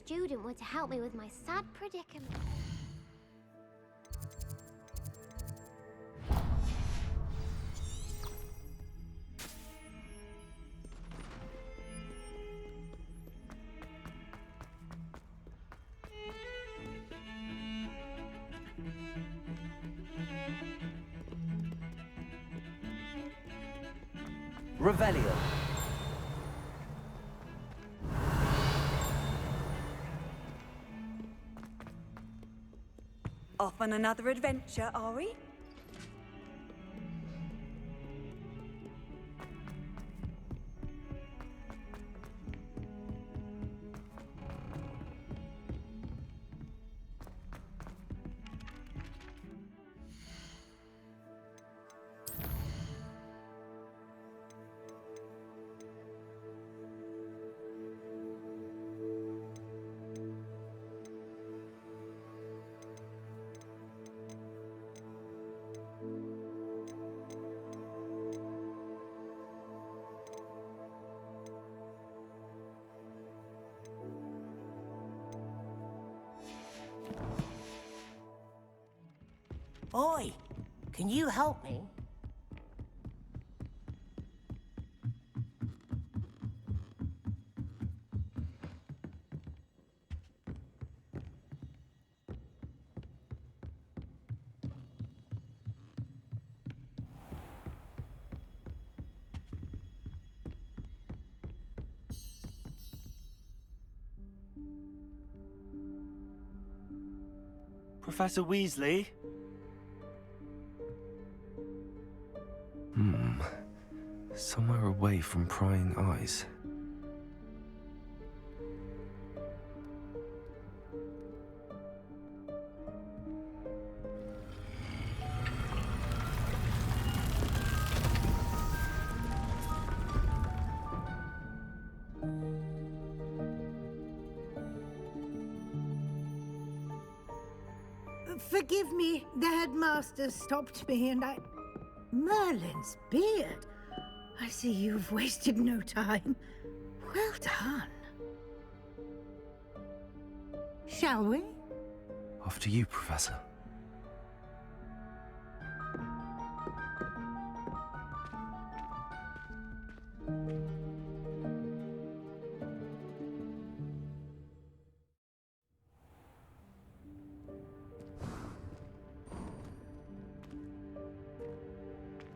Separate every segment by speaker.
Speaker 1: student were to help me with my sad predicament.
Speaker 2: Revelio.
Speaker 3: Off on another adventure, are we?
Speaker 4: Oi, can you help me?
Speaker 5: Professor Weasley?
Speaker 6: Somewhere away from prying eyes.
Speaker 7: Forgive me, the headmaster stopped me and I... Merlin's beard! I see you've wasted no time. Well done. Shall we?
Speaker 6: After you, Professor.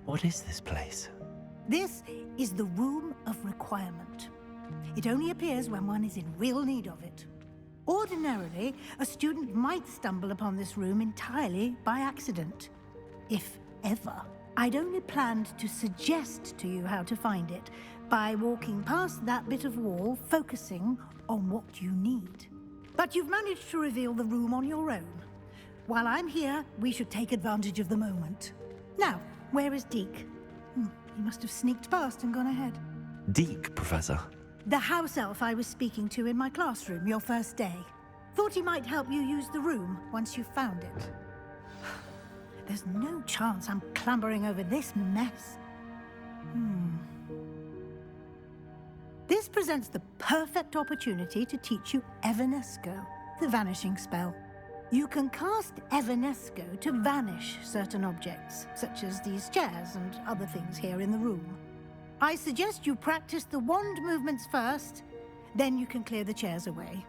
Speaker 5: What is this place?
Speaker 7: This is the Room of Requirement. It only appears when one is in real need of it. Ordinarily, a student might stumble upon this room entirely by accident. If ever. I'd only planned to suggest to you how to find it by walking past that bit of wall, focusing on what you need. But you've managed to reveal the room on your own. While I'm here, we should take advantage of the moment. Now, where is Deke? He must have sneaked past and gone ahead.
Speaker 6: Deke, Professor.
Speaker 7: The house elf I was speaking to in my classroom your first day. Thought he might help you use the room once you found it. There's no chance I'm clambering over this mess. This presents the perfect opportunity to teach you Evanesco, the vanishing spell. You can cast Evanesco to vanish certain objects, such as these chairs and other things here in the room. I suggest you practice the wand movements first, then you can clear the chairs away.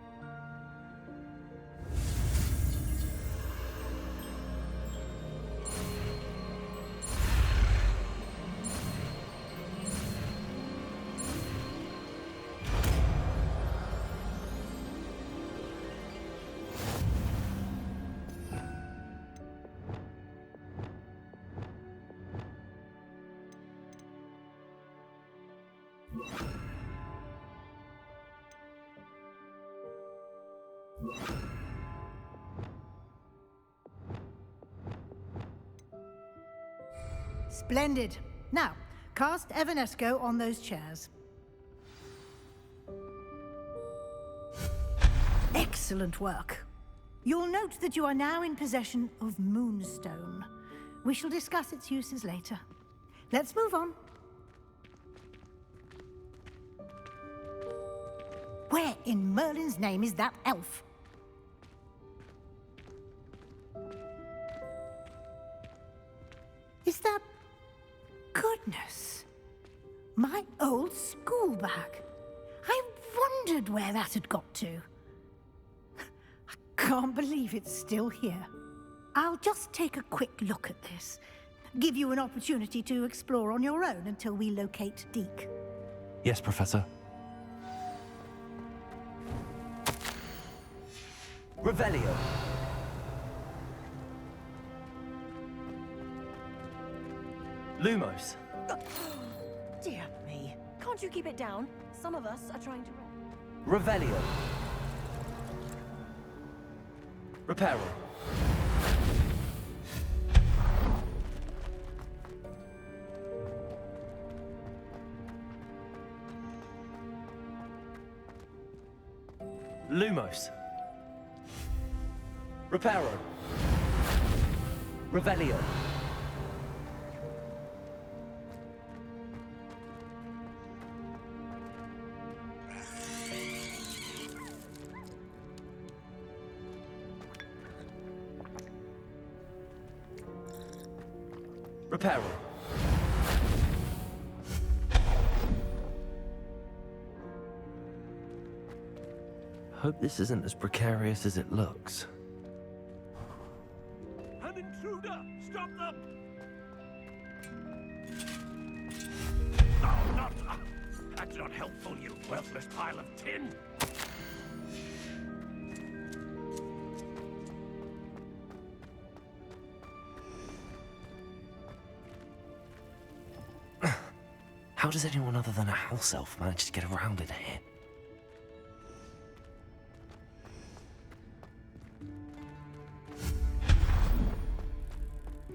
Speaker 7: Splendid. Now, cast Evanesco on those chairs. Excellent work. You'll note that you are now in possession of Moonstone. We shall discuss its uses later. Let's move on. Where in Merlin's name is that elf? Is that... Goodness. My old school bag. I wondered where that had got to. I can't believe it's still here. I'll just take a quick look at this. Give you an opportunity to explore on your own until we locate Deke.
Speaker 6: Yes, Professor.
Speaker 5: Revelio. Lumos.
Speaker 2: Dear me. Can't you keep it down? Some of us are trying to...
Speaker 5: Revelio. Reparo. Lumos. Reparo. Revelio. Reparo.
Speaker 6: Hope this isn't as precarious as it looks.
Speaker 8: An intruder! Stop them! Oh, not... that's not helpful, you worthless pile of tin!
Speaker 6: How does anyone other than a house elf manage to get around in here?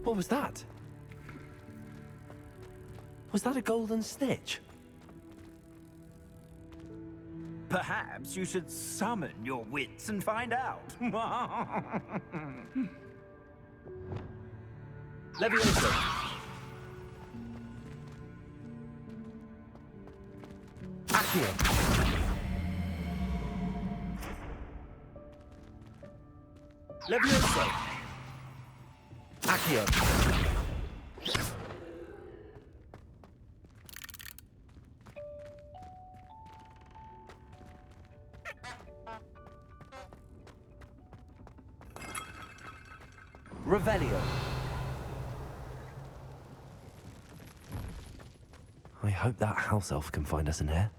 Speaker 6: What was that? Was that a golden snitch?
Speaker 8: Perhaps you should summon your wits and find out.
Speaker 5: Leviosa. Accio. Leviosa. Accio. Revelio.
Speaker 6: I hope that house elf can find us in here.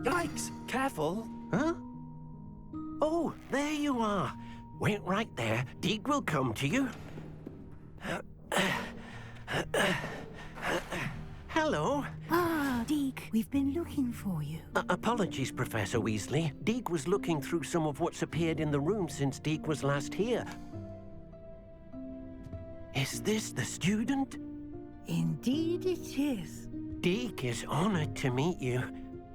Speaker 9: Yikes! Careful! Huh? Oh, there you are. Wait right there. Deke will come to you. Hello.
Speaker 7: Ah, Deke, we've been looking for you.
Speaker 9: Apologies, Professor Weasley. Deke was looking through some of what's appeared in the room since Deke was last here. Is this the student?
Speaker 7: Indeed it is.
Speaker 9: Deke is honored to meet you.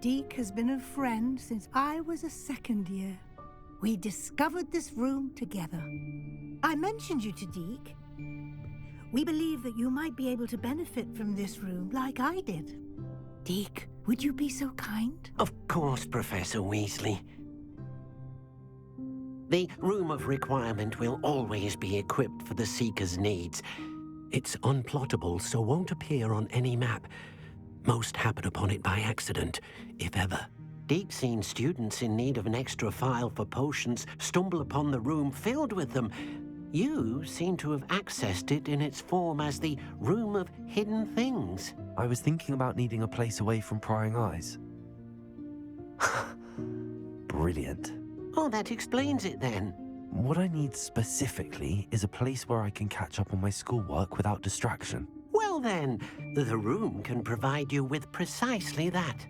Speaker 7: Deke has been a friend since I was a second year. We discovered this room together. I mentioned you to Deke. We believe that you might be able to benefit from this room like I did. Deke, would you be so kind?
Speaker 9: Of course, Professor Weasley. The Room of Requirement will always be equipped for the Seeker's needs. It's unplottable, so won't appear on any map. Most happen upon it by accident, if ever. Deke's seen students in need of an extra file for potions stumble upon the room filled with them. You seem to have accessed it in its form as the Room of Hidden Things.
Speaker 6: I was thinking about needing a place away from prying eyes. Brilliant.
Speaker 9: Oh, that explains it then.
Speaker 6: What I need specifically is a place where I can catch up on my schoolwork without distraction.
Speaker 9: Well then, the room can provide you with precisely that.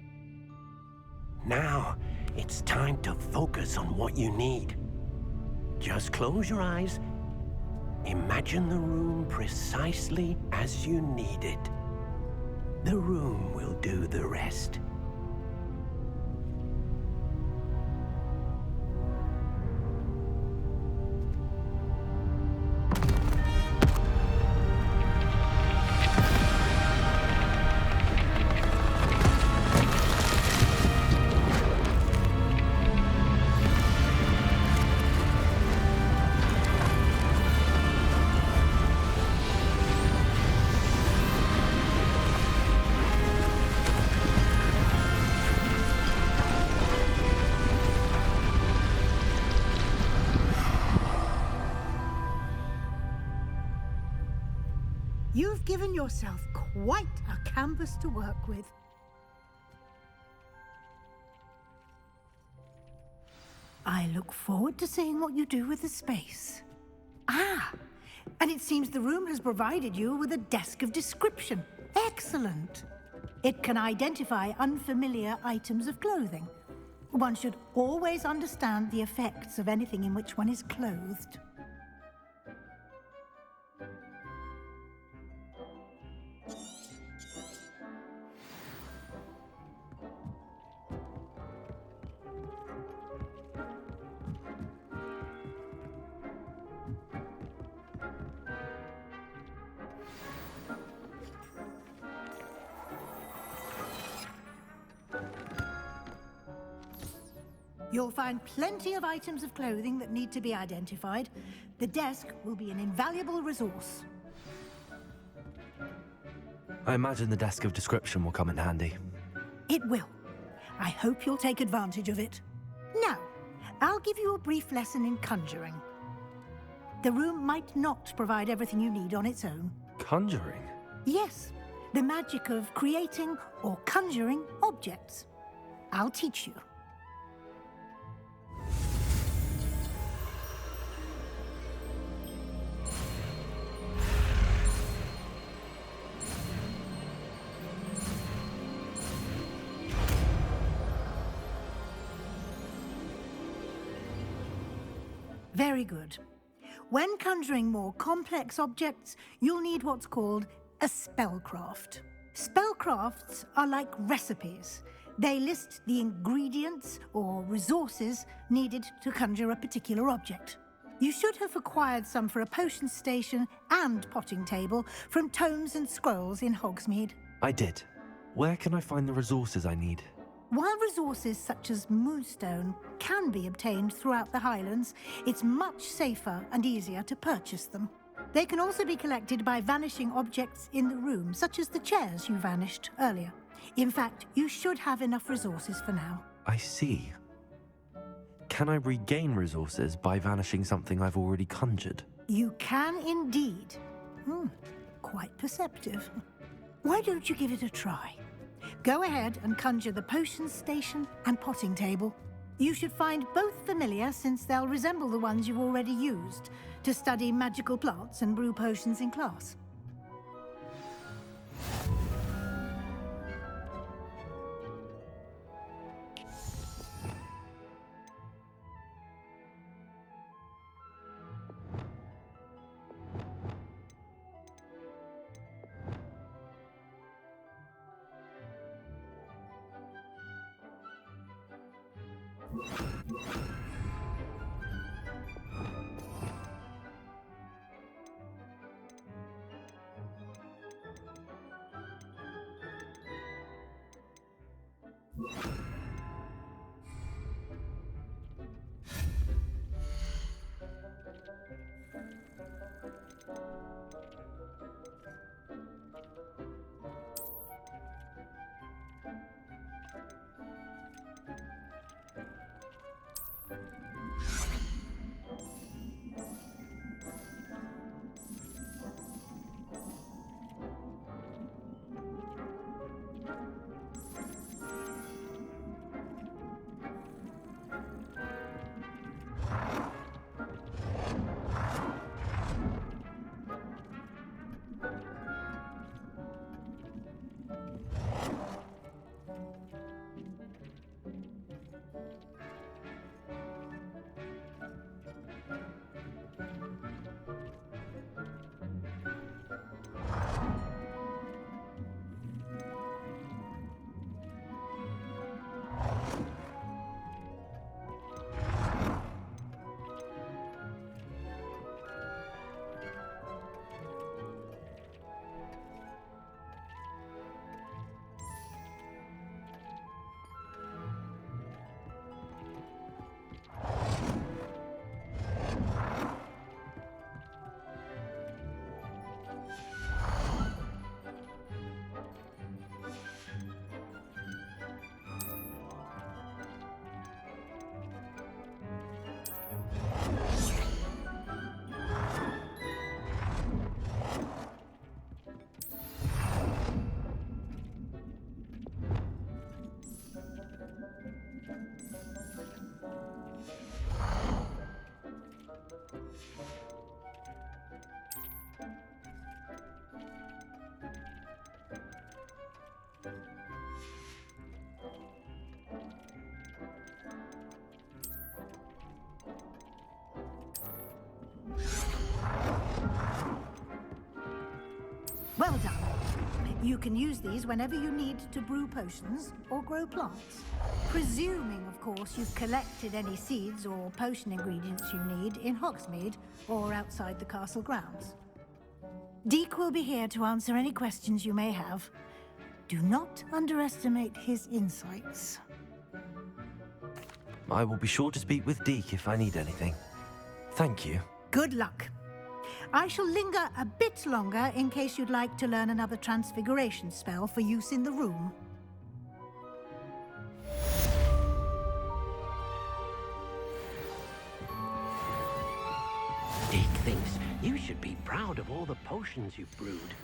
Speaker 9: Now, it's time to focus on what you need. Just close your eyes. Imagine the room precisely as you need it. The room will do the rest.
Speaker 7: You've given yourself quite a canvas to work with. I look forward to seeing what you do with the space. Ah, and it seems the room has provided you with a desk of description. Excellent. It can identify unfamiliar items of clothing. One should always understand the effects of anything in which one is clothed. You'll find plenty of items of clothing that need to be identified. The desk will be an invaluable resource.
Speaker 6: I imagine the desk of description will come in handy.
Speaker 7: It will. I hope you'll take advantage of it. Now, I'll give you a brief lesson in conjuring. The room might not provide everything you need on its own.
Speaker 6: Conjuring?
Speaker 7: Yes, the magic of creating or conjuring objects. I'll teach you. Very good. When conjuring more complex objects, you'll need what's called a spellcraft. Spellcrafts are like recipes. They list the ingredients or resources needed to conjure a particular object. You should have acquired some for a potion station and potting table from tomes and scrolls in Hogsmeade.
Speaker 6: I did. Where can I find the resources I need?
Speaker 7: While resources such as moonstone can be obtained throughout the Highlands, it's much safer and easier to purchase them. They can also be collected by vanishing objects in the room, such as the chairs you vanished earlier. In fact, you should have enough resources for now.
Speaker 6: I see. Can I regain resources by vanishing something I've already conjured?
Speaker 7: You can indeed. Quite perceptive. Why don't you give it a try? Go ahead and conjure the potion station and potting table. You should find both familiar, since they'll resemble the ones you've already used to study magical plants and brew potions in class. Well done. You can use these whenever you need to brew potions or grow plants. Presuming, of course, you've collected any seeds or potion ingredients you need in Hogsmeade or outside the castle grounds. Deek will be here to answer any questions you may have. Do not underestimate his insights.
Speaker 6: I will be sure to speak with Deke if I need anything. Thank you.
Speaker 7: Good luck. I shall linger a bit longer in case you'd like to learn another transfiguration spell for use in the room.
Speaker 9: Dick thinks you should be proud of all the potions you've brewed.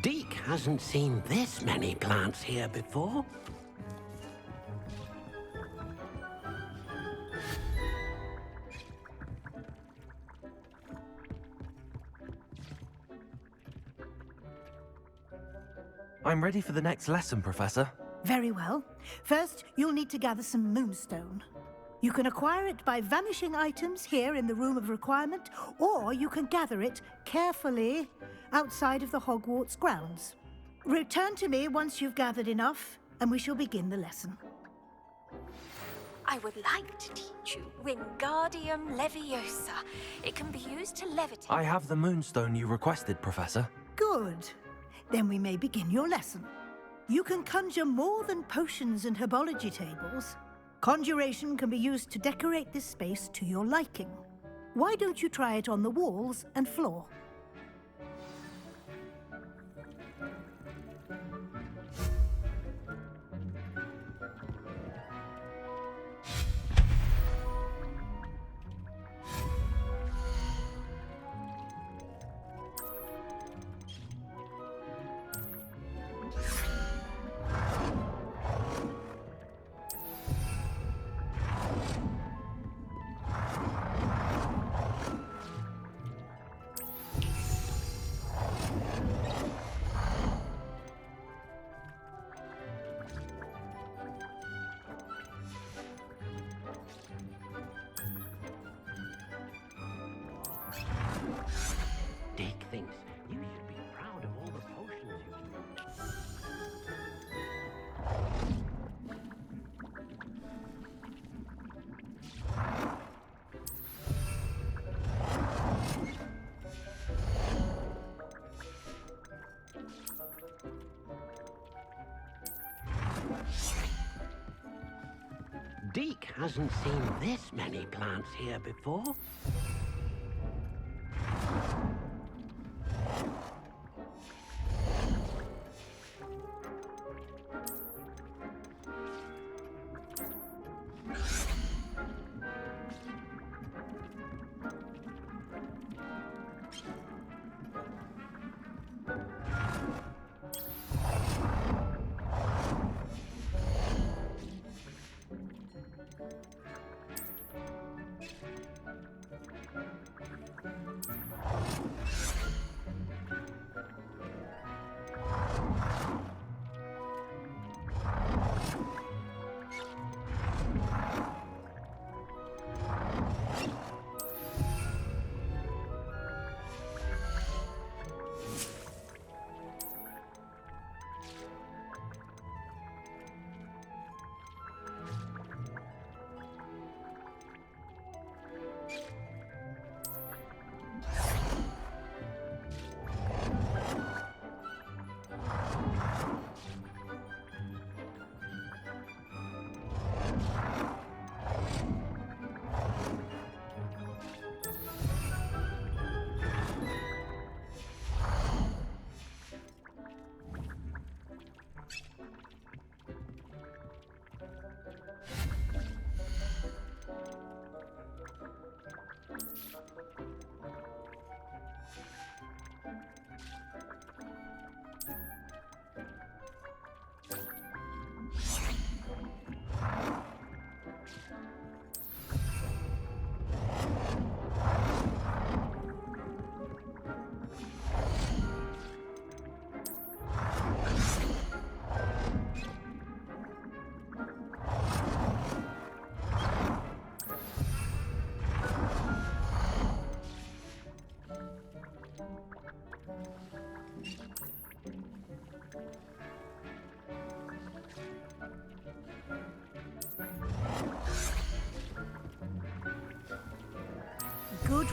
Speaker 9: Deke hasn't seen this many plants here before.
Speaker 6: I'm ready for the next lesson, Professor.
Speaker 7: Very well. First, you'll need to gather some moonstone. You can acquire it by vanishing items here in the Room of Requirement, or you can gather it carefully outside of the Hogwarts grounds. Return to me once you've gathered enough, and we shall begin the lesson.
Speaker 10: I would like to teach you Wingardium Leviosa. It can be used to levitate.
Speaker 6: I have the moonstone you requested, Professor.
Speaker 7: Good. Then we may begin your lesson. You can conjure more than potions and herbology tables. Conjuration can be used to decorate this space to your liking. Why don't you try it on the walls and floor?
Speaker 9: Dick thinks you should be proud of all the potions you've brewed. Deke hasn't seen this many plants here before.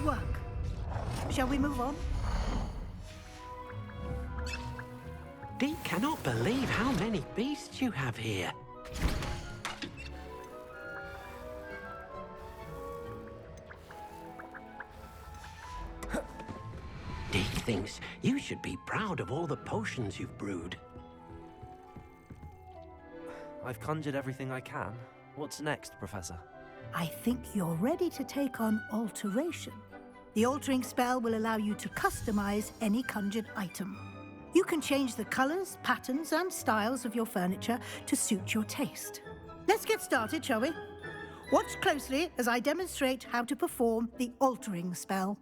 Speaker 7: work. Shall we move on?
Speaker 9: Dee cannot believe how many beasts you have here. Deke thinks you should be proud of all the potions you've brewed.
Speaker 6: I've conjured everything I can. What's next, Professor?
Speaker 7: I think you're ready to take on alteration. The altering spell will allow you to customize any conjured item. You can change the colors, patterns, and styles of your furniture to suit your taste. Let's get started, shall we? Watch closely as I demonstrate how to perform the altering spell.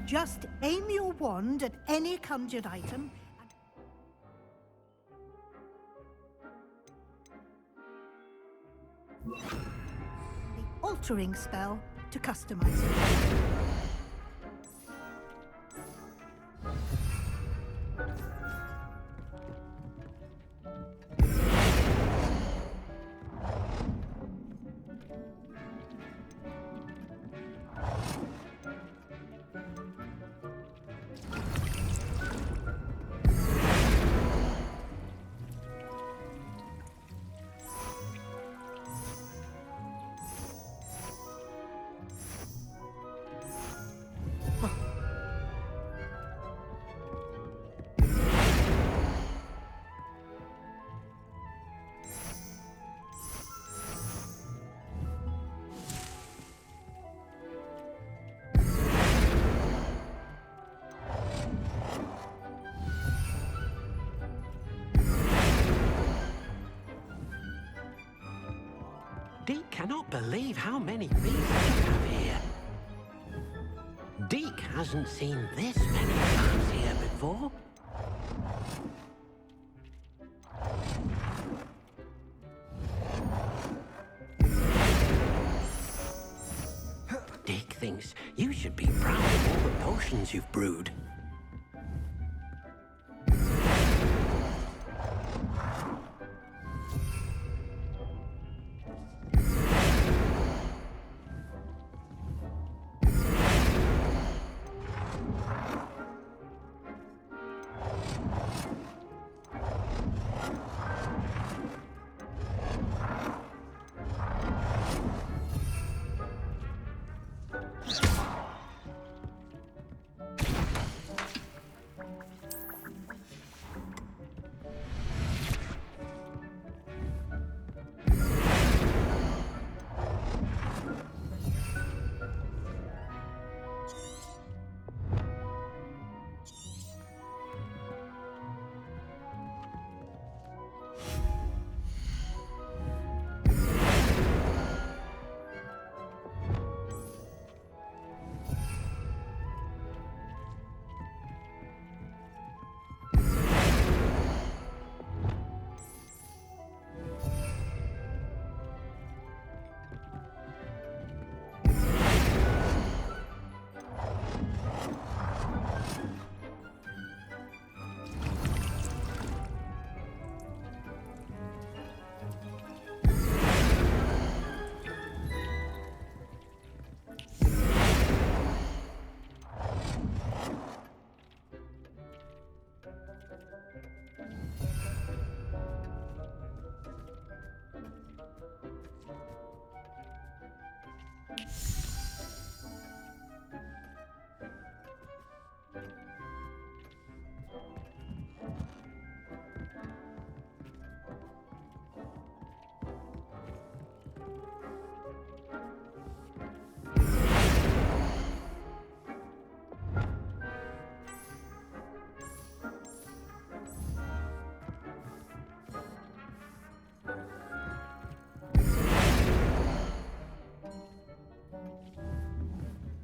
Speaker 7: Just aim your wand at any conjured item. The altering spell to customize it.
Speaker 9: Deke cannot believe how many beasts you have here. Deke hasn't seen this many plants here before. Deke thinks you should be proud of all the potions you've brewed.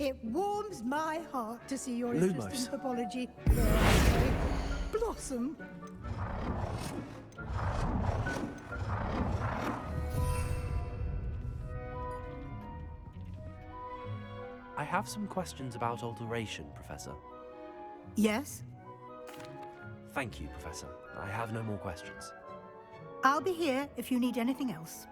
Speaker 7: It warms my heart to see your
Speaker 5: Lumos.
Speaker 7: interest in herbology, dare I say, blossom.
Speaker 6: I have some questions about alteration, Professor.
Speaker 7: Yes?
Speaker 6: Thank you, Professor. I have no more questions.
Speaker 7: I'll be here if you need anything else.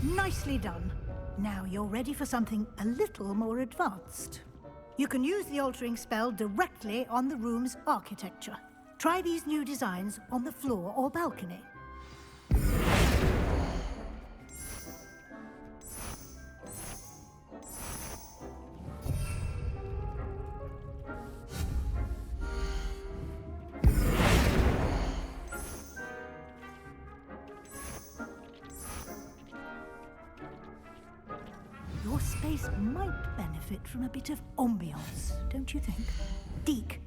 Speaker 7: Nicely done. Now you're ready for something a little more advanced. You can use the altering spell directly on the room's architecture. Try these new designs on the floor or balcony. Your space might benefit from a bit of ambiance, don't you think? Deke,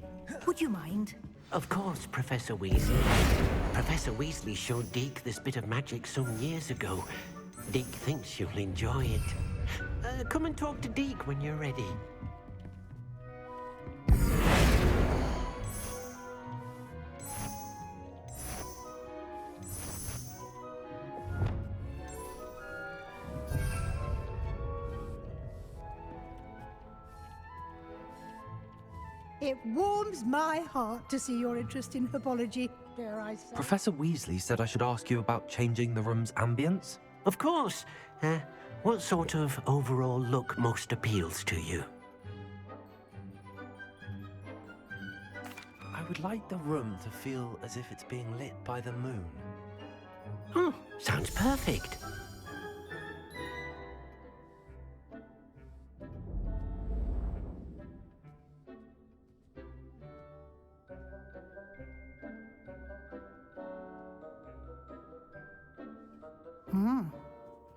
Speaker 7: would you mind?
Speaker 9: Of course, Professor Weasley. Professor Weasley showed Deke this bit of magic some years ago. Deke thinks you'll enjoy it. Come and talk to Deke when you're ready.
Speaker 7: It warms my heart to see your interest in herbology, dare I say.
Speaker 6: Professor Weasley said I should ask you about changing the room's ambience.
Speaker 9: Of course. What sort of overall look most appeals to you?
Speaker 6: I would like the room to feel as if it's being lit by the moon.
Speaker 9: Oh, sounds perfect.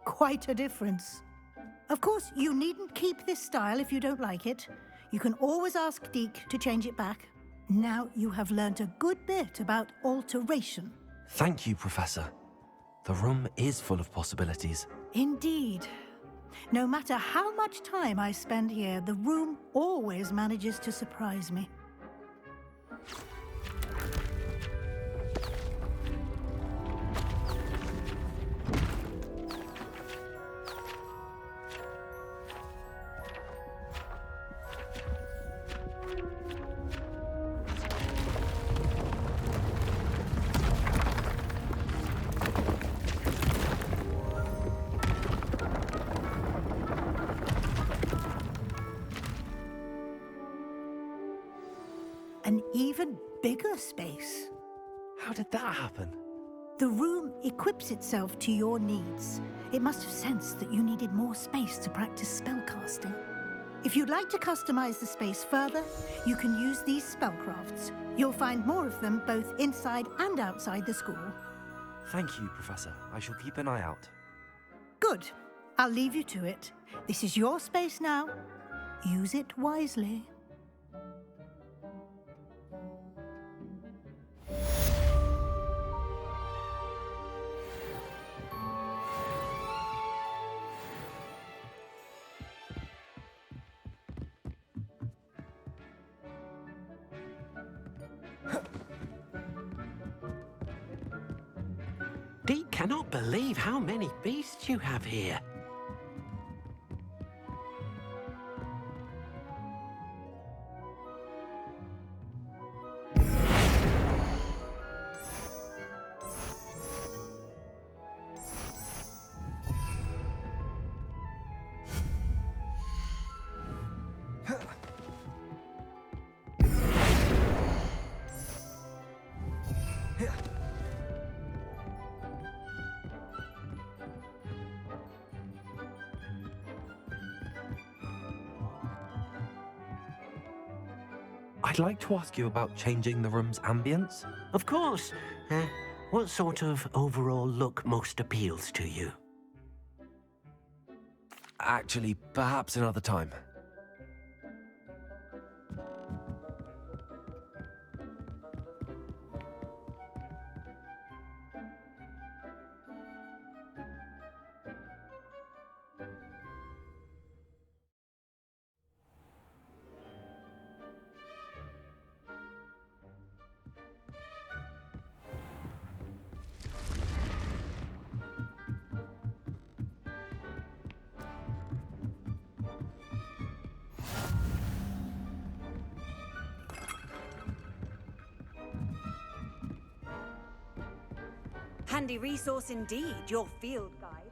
Speaker 7: Quite a difference. Of course, you needn't keep this style if you don't like it. You can always ask Deke to change it back. Now you have learnt a good bit about alteration.
Speaker 6: Thank you, Professor. The room is full of possibilities.
Speaker 7: Indeed. No matter how much time I spend here, the room always manages to surprise me. An even bigger space.
Speaker 6: How did that happen?
Speaker 7: The room equips itself to your needs. It must have sensed that you needed more space to practice spellcasting. If you'd like to customize the space further, you can use these spellcrafts. You'll find more of them both inside and outside the school.
Speaker 6: Thank you, Professor. I shall keep an eye out.
Speaker 7: Good. I'll leave you to it. This is your space now. Use it wisely.
Speaker 9: Deke cannot believe how many beasts you have here.
Speaker 6: I'd like to ask you about changing the room's ambience.
Speaker 9: Of course. What sort of overall look most appeals to you?
Speaker 6: Actually, perhaps another time.
Speaker 3: Handy resource indeed, your field guide.